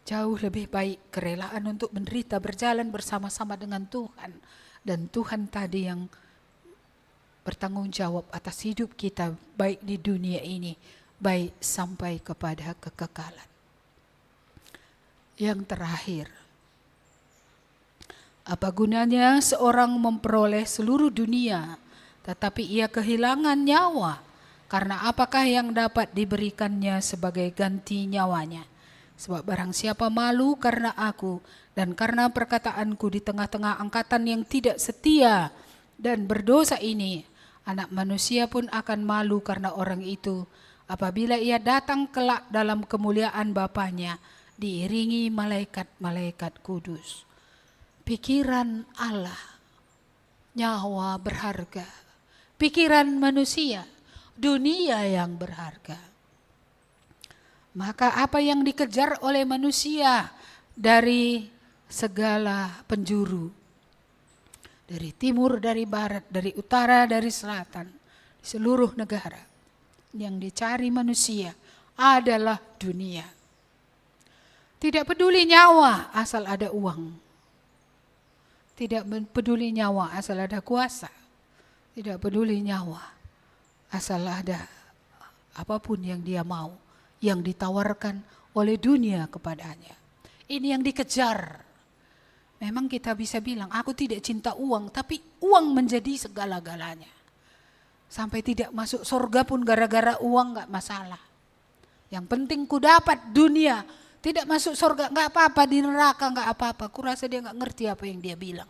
Jauh lebih baik kerelaan untuk menderita berjalan bersama-sama dengan Tuhan. Dan Tuhan tadi yang bertanggung jawab atas hidup kita baik di dunia ini, baik sampai kepada kekekalan. Yang terakhir, apa gunanya seorang memperoleh seluruh dunia tetapi ia kehilangan nyawa? Karena apakah yang dapat diberikannya sebagai ganti nyawanya? Sebab barang siapa malu karena aku dan karena perkataanku di tengah-tengah angkatan yang tidak setia dan berdosa ini, Anak Manusia pun akan malu karena orang itu apabila ia datang kelak dalam kemuliaan Bapanya diiringi malaikat-malaikat kudus. Pikiran Allah, nyawa berharga. Pikiran manusia, dunia yang berharga. Maka apa yang dikejar oleh manusia dari segala penjuru, dari timur, dari barat, dari utara, dari selatan, di seluruh negara, yang dicari manusia adalah dunia. Tidak peduli nyawa asal ada uang. Tidak peduli nyawa asal ada kuasa. Tidak peduli nyawa asal ada apapun yang dia mau, yang ditawarkan oleh dunia kepadanya. Ini yang dikejar. Memang kita bisa bilang, aku tidak cinta uang, tapi uang menjadi segala-galanya. Sampai tidak masuk surga pun gara-gara uang gak masalah. Yang penting ku dapat dunia. Tidak masuk surga, enggak apa-apa, di neraka enggak apa-apa. Kurasa dia enggak ngerti apa yang dia bilang.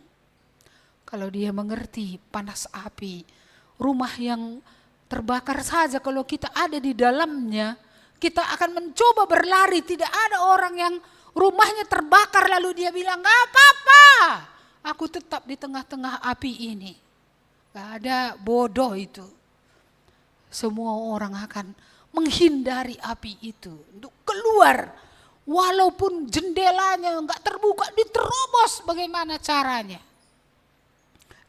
Kalau dia mengerti panas api, rumah yang terbakar saja kalau kita ada di dalamnya, kita akan mencoba berlari. Tidak ada orang yang rumahnya terbakar lalu dia bilang, enggak apa-apa, aku tetap di tengah-tengah api ini. Enggak ada, bodoh itu. Semua orang akan menghindari api itu untuk keluar. Walaupun jendelanya enggak terbuka, diterobos bagaimana caranya.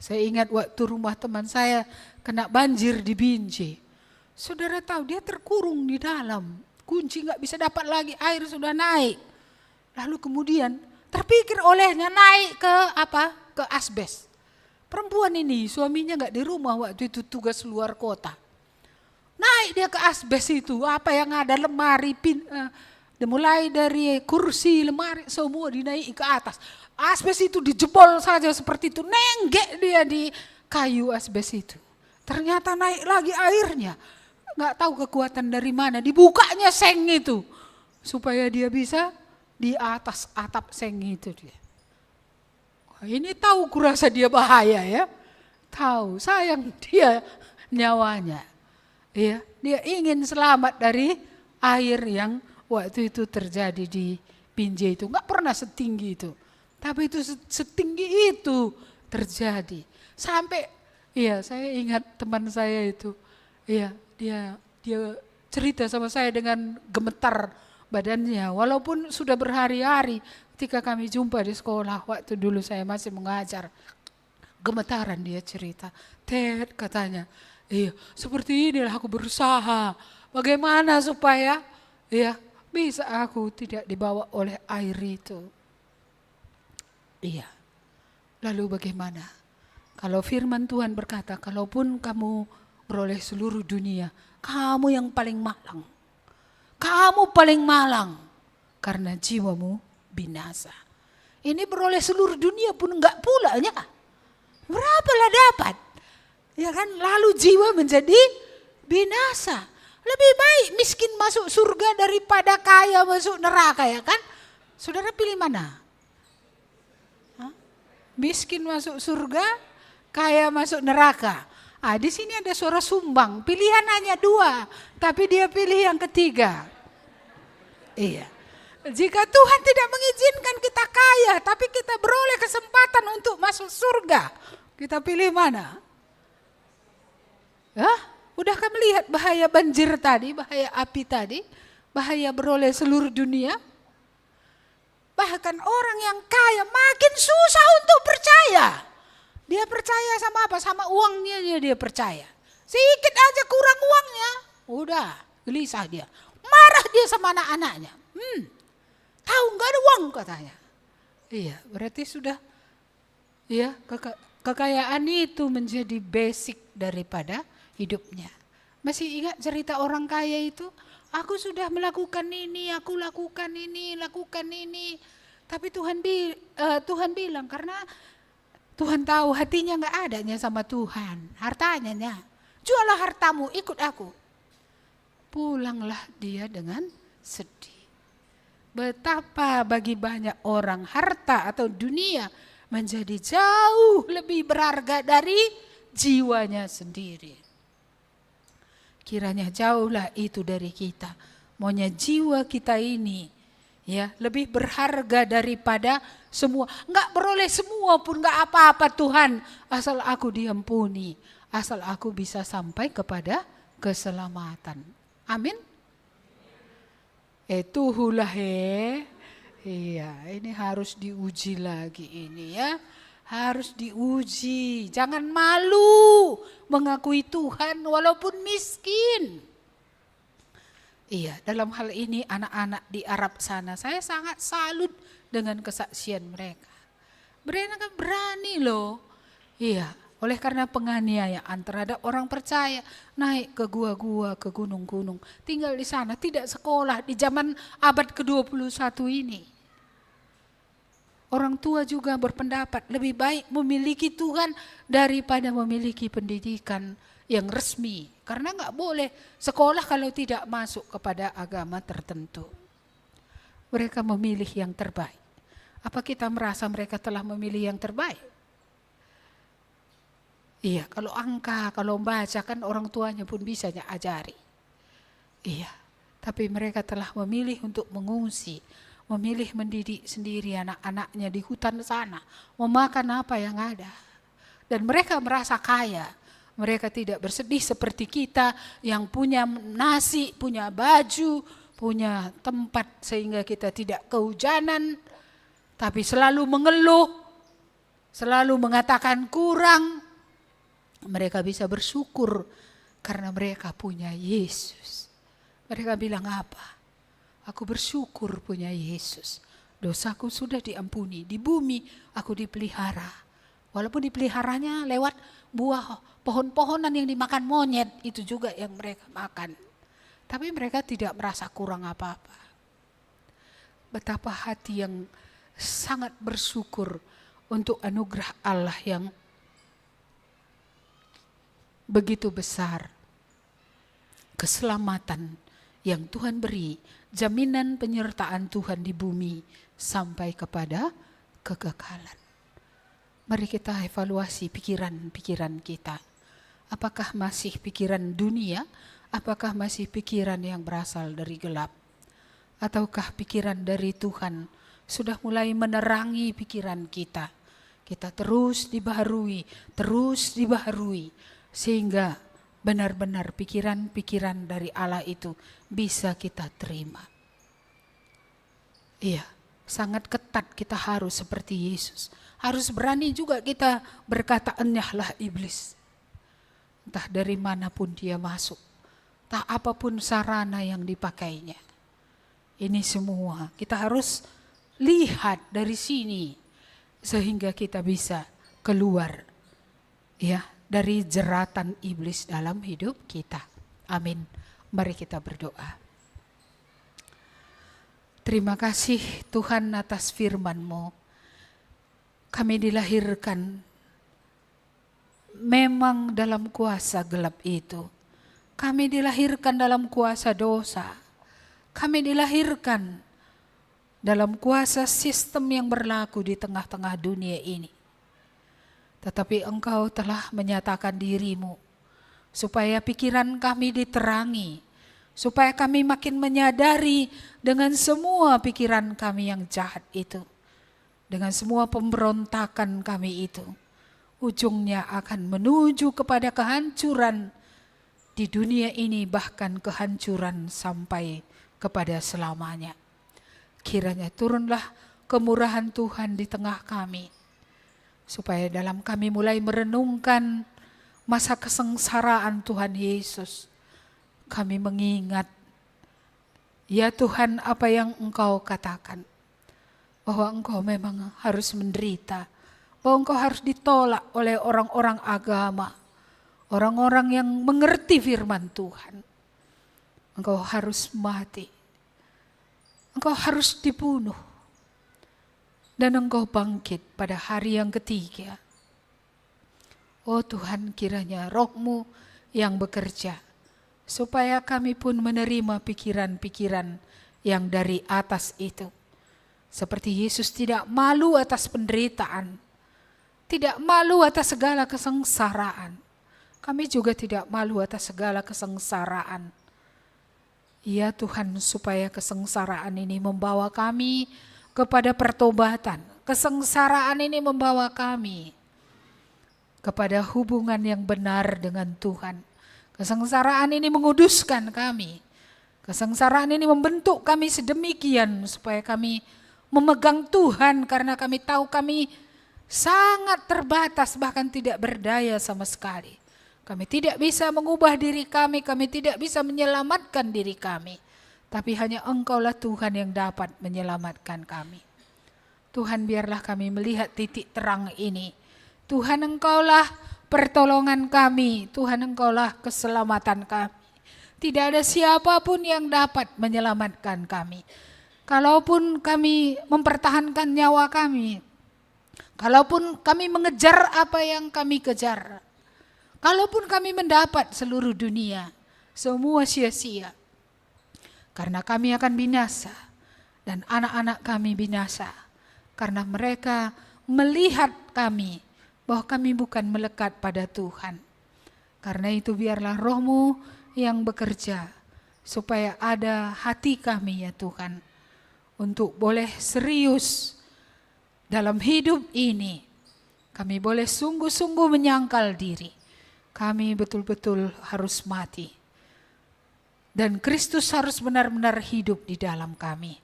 Saya ingat waktu rumah teman saya kena banjir di Binjai. Saudara tahu dia terkurung di dalam. Kunci enggak bisa dapat lagi, air sudah naik. Lalu kemudian terpikir olehnya naik ke ke asbes. Perempuan ini suaminya enggak di rumah waktu itu, tugas luar kota. Naik dia ke asbes itu, apa yang ada lemari, mulai dari kursi, lemari, semua dinaiki ke atas. Asbes itu dijebol saja seperti itu, nenggek dia di kayu asbes itu. Ternyata naik lagi airnya. Nggak tahu kekuatan dari mana, dibukanya seng itu. Supaya dia bisa di atas atap seng itu dia. Wah, ini tahu kurasa dia bahaya ya. Tahu, sayang dia nyawanya. Ya, dia ingin selamat dari air yang waktu itu terjadi di Binjai itu. Enggak pernah setinggi itu. Tapi itu setinggi itu terjadi. Sampai, iya saya ingat teman saya itu. Iya, dia cerita sama saya dengan gemetar badannya. Walaupun sudah berhari-hari ketika kami jumpa di sekolah. Waktu dulu saya masih mengajar. Gemetaran dia cerita. Ted katanya, iya seperti inilah aku berusaha. Bagaimana supaya bisa aku tidak dibawa oleh air itu. Iya. Lalu bagaimana? Kalau firman Tuhan berkata, kalaupun kamu beroleh seluruh dunia, kamu yang paling malang. Kamu paling malang karena jiwamu binasa. Ini beroleh seluruh dunia pun enggak pulanya. Berapalah dapat? Ya kan, lalu jiwa menjadi binasa. Lebih baik miskin masuk surga daripada kaya masuk neraka, ya kan? Saudara pilih mana? Hah? Miskin masuk surga, kaya masuk neraka. Di sini ada suara sumbang. Pilihan hanya 2, tapi dia pilih yang ketiga. Iya. Jika Tuhan tidak mengizinkan kita kaya, tapi kita beroleh kesempatan untuk masuk surga, kita pilih mana? Udah kan melihat bahaya banjir tadi, bahaya api tadi, bahaya beroleh seluruh dunia? Bahkan orang yang kaya makin susah untuk percaya. Dia percaya sama apa? Sama uangnya dia percaya. Sedikit aja kurang uangnya, udah gelisah dia. Marah dia sama anak-anaknya. Tahu nggak ada uang katanya. Iya, berarti sudah ya kekayaan itu menjadi basic daripada hidupnya. Masih ingat cerita orang kaya itu? Aku sudah melakukan ini, aku lakukan ini. Tapi Tuhan bilang karena Tuhan tahu hatinya nggak adanya sama Tuhan, hartanya. Jualah hartamu, ikut aku. Pulanglah dia dengan sedih. Betapa bagi banyak orang harta atau dunia menjadi jauh lebih berharga dari jiwanya sendiri. Kiranya jauhlah itu dari kita. Maunya jiwa kita ini ya lebih berharga daripada semua. Enggak beroleh semua pun enggak apa-apa Tuhan, asal aku diampuni, asal aku bisa sampai kepada keselamatan. Amin. Itulah iya, ini harus diuji lagi ini ya. Harus diuji. Jangan malu mengakui Tuhan walaupun miskin. Iya, dalam hal ini anak-anak di Arab sana saya sangat salut dengan kesaksian mereka. Mereka berani loh. Iya, oleh karena penganiayaan terhadap orang percaya, naik ke gua-gua, ke gunung-gunung, tinggal di sana, tidak sekolah di zaman abad ke-21 ini. Orang tua juga berpendapat lebih baik memiliki Tuhan daripada memiliki pendidikan yang resmi. Karena nggak boleh sekolah kalau tidak masuk kepada agama tertentu. Mereka memilih yang terbaik. Apa kita merasa mereka telah memilih yang terbaik? Iya, kalau angka, kalau membaca kan orang tuanya pun bisa ajari. Iya, tapi mereka telah memilih untuk mengungsi, memilih mendidik sendiri anak-anaknya di hutan sana, memakan apa yang ada. Dan mereka merasa kaya, mereka tidak bersedih seperti kita yang punya nasi, punya baju, punya tempat sehingga kita tidak kehujanan, tapi selalu mengeluh, selalu mengatakan kurang. Mereka bisa bersyukur karena mereka punya Yesus. Mereka bilang apa? Aku bersyukur punya Yesus. Dosaku sudah diampuni. Di bumi aku dipelihara. Walaupun dipeliharanya lewat buah pohon-pohonan yang dimakan monyet. Itu juga yang mereka makan. Tapi mereka tidak merasa kurang apa-apa. Betapa hati yang sangat bersyukur untuk anugerah Allah yang begitu besar, keselamatan yang Tuhan beri, jaminan penyertaan Tuhan di bumi sampai kepada kekekalan. Mari kita evaluasi pikiran-pikiran kita. Apakah masih pikiran dunia? Apakah masih pikiran yang berasal dari gelap? Ataukah pikiran dari Tuhan sudah mulai menerangi pikiran kita? Kita terus dibaharui, sehingga benar-benar pikiran-pikiran dari Allah itu bisa kita terima. Iya, sangat ketat kita harus seperti Yesus. Harus berani juga kita berkata, enyahlah iblis. Entah dari manapun dia masuk, entah apapun sarana yang dipakainya. Ini semua kita harus lihat dari sini sehingga kita bisa keluar ya dari jeratan iblis dalam hidup kita. Amin. Mari kita berdoa. Terima kasih Tuhan atas firman-Mu. Kami dilahirkan memang dalam kuasa gelap itu. Kami dilahirkan dalam kuasa dosa. Kami dilahirkan dalam kuasa sistem yang berlaku di tengah-tengah dunia ini. Tetapi Engkau telah menyatakan diri-Mu supaya pikiran kami diterangi, supaya kami makin menyadari dengan semua pikiran kami yang jahat itu, dengan semua pemberontakan kami itu, ujungnya akan menuju kepada kehancuran di dunia ini, bahkan kehancuran sampai kepada selamanya. Kiranya turunlah kemurahan Tuhan di tengah kami. Supaya dalam kami mulai merenungkan masa kesengsaraan Tuhan Yesus, kami mengingat, ya Tuhan, apa yang Engkau katakan, bahwa Engkau memang harus menderita, bahwa Engkau harus ditolak oleh orang-orang agama, orang-orang yang mengerti firman Tuhan. Engkau harus mati, Engkau harus dibunuh, dan Engkau bangkit pada hari yang ketiga. Oh Tuhan, kiranya Roh-Mu yang bekerja, supaya kami pun menerima pikiran-pikiran yang dari atas itu. Seperti Yesus tidak malu atas penderitaan, tidak malu atas segala kesengsaraan. Kami juga tidak malu atas segala kesengsaraan. Ya Tuhan, supaya kesengsaraan ini membawa kami kepada pertobatan. Kesengsaraan ini membawa kami kepada hubungan yang benar dengan Tuhan. Kesengsaraan ini menguduskan kami. Kesengsaraan ini membentuk kami sedemikian supaya kami memegang Tuhan, karena kami tahu kami sangat terbatas, bahkan tidak berdaya sama sekali. Kami tidak bisa mengubah diri kami tidak bisa menyelamatkan diri kami. Tapi hanya Engkaulah Tuhan yang dapat menyelamatkan kami. Tuhan, biarlah kami melihat titik terang ini. Tuhan, Engkaulah pertolongan kami. Tuhan, Engkaulah keselamatan kami. Tidak ada siapapun yang dapat menyelamatkan kami. Kalaupun kami mempertahankan nyawa kami, kalaupun kami mengejar apa yang kami kejar, kalaupun kami mendapat seluruh dunia, semua sia-sia. Karena kami akan binasa, dan anak-anak kami binasa. Karena mereka melihat kami, bahwa kami bukan melekat pada Tuhan. Karena itu biarlah Roh-Mu yang bekerja, supaya ada hati kami ya Tuhan, untuk boleh serius dalam hidup ini. Kami boleh sungguh-sungguh menyangkal diri. Kami betul-betul harus mati. Dan Kristus harus benar-benar hidup di dalam kami.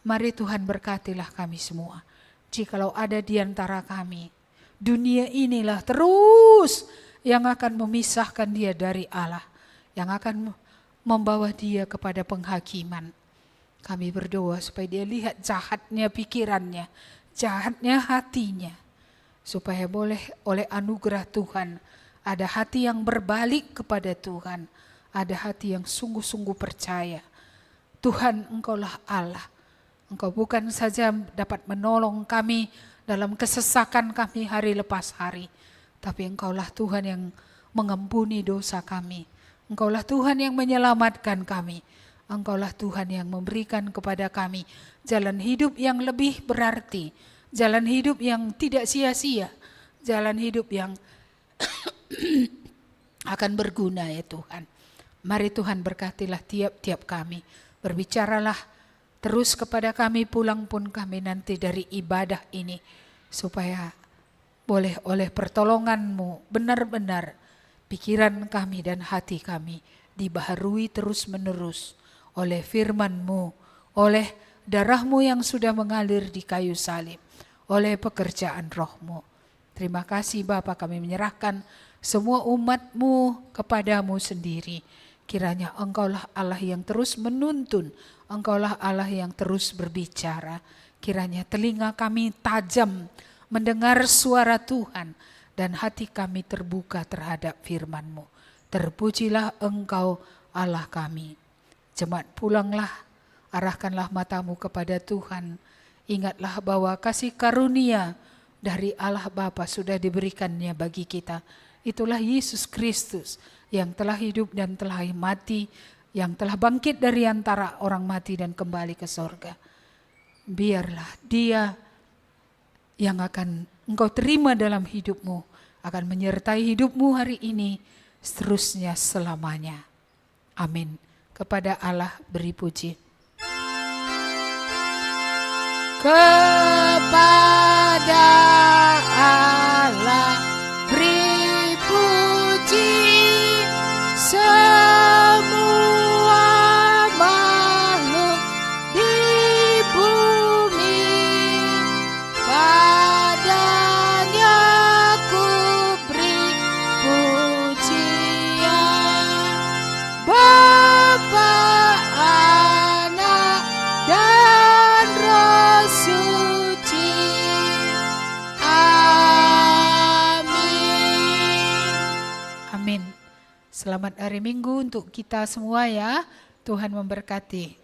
Mari Tuhan berkatilah kami semua. Jikalau ada di antara kami, dunia inilah terus yang akan memisahkan dia dari Allah, yang akan membawa dia kepada penghakiman. Kami berdoa supaya dia lihat jahatnya pikirannya, jahatnya hatinya, supaya boleh oleh anugerah Tuhan ada hati yang berbalik kepada Tuhan, ada hati yang sungguh-sungguh percaya. Tuhan, Engkaulah Allah. Engkau bukan saja dapat menolong kami dalam kesesakan kami hari lepas hari, tapi Engkaulah Tuhan yang mengampuni dosa kami. Engkaulah Tuhan yang menyelamatkan kami. Engkaulah Tuhan yang memberikan kepada kami jalan hidup yang lebih berarti, jalan hidup yang tidak sia-sia, jalan hidup yang akan berguna ya Tuhan. Mari Tuhan berkatilah tiap-tiap kami. Berbicaralah terus kepada kami pulang pun kami nanti dari ibadah ini, supaya boleh oleh pertolongan-Mu benar-benar pikiran kami dan hati kami dibaharui terus-menerus oleh firman-Mu, oleh darah-Mu yang sudah mengalir di kayu salib, oleh pekerjaan Roh-Mu. Terima kasih Bapa, kami menyerahkan semua umat-Mu kepada-Mu sendiri. Kiranya Engkaulah Allah yang terus menuntun, Engkaulah Allah yang terus berbicara. Kiranya telinga kami tajam mendengar suara Tuhan, dan hati kami terbuka terhadap firman-Mu. Terpujilah Engkau Allah kami. Jemaat pulanglah, arahkanlah matamu kepada Tuhan. Ingatlah bahwa kasih karunia dari Allah Bapa sudah diberikannya bagi kita. Itulah Yesus Kristus yang telah hidup dan telah mati, yang telah bangkit dari antara orang mati dan kembali ke sorga. Biarlah Dia yang akan engkau terima dalam hidupmu, akan menyertai hidupmu hari ini, seterusnya selamanya. Amin. Kepada Allah beri puji. Kepada Allah beri puji, semua makhluk di bumi Selamat hari Minggu untuk kita semua ya. Tuhan memberkati.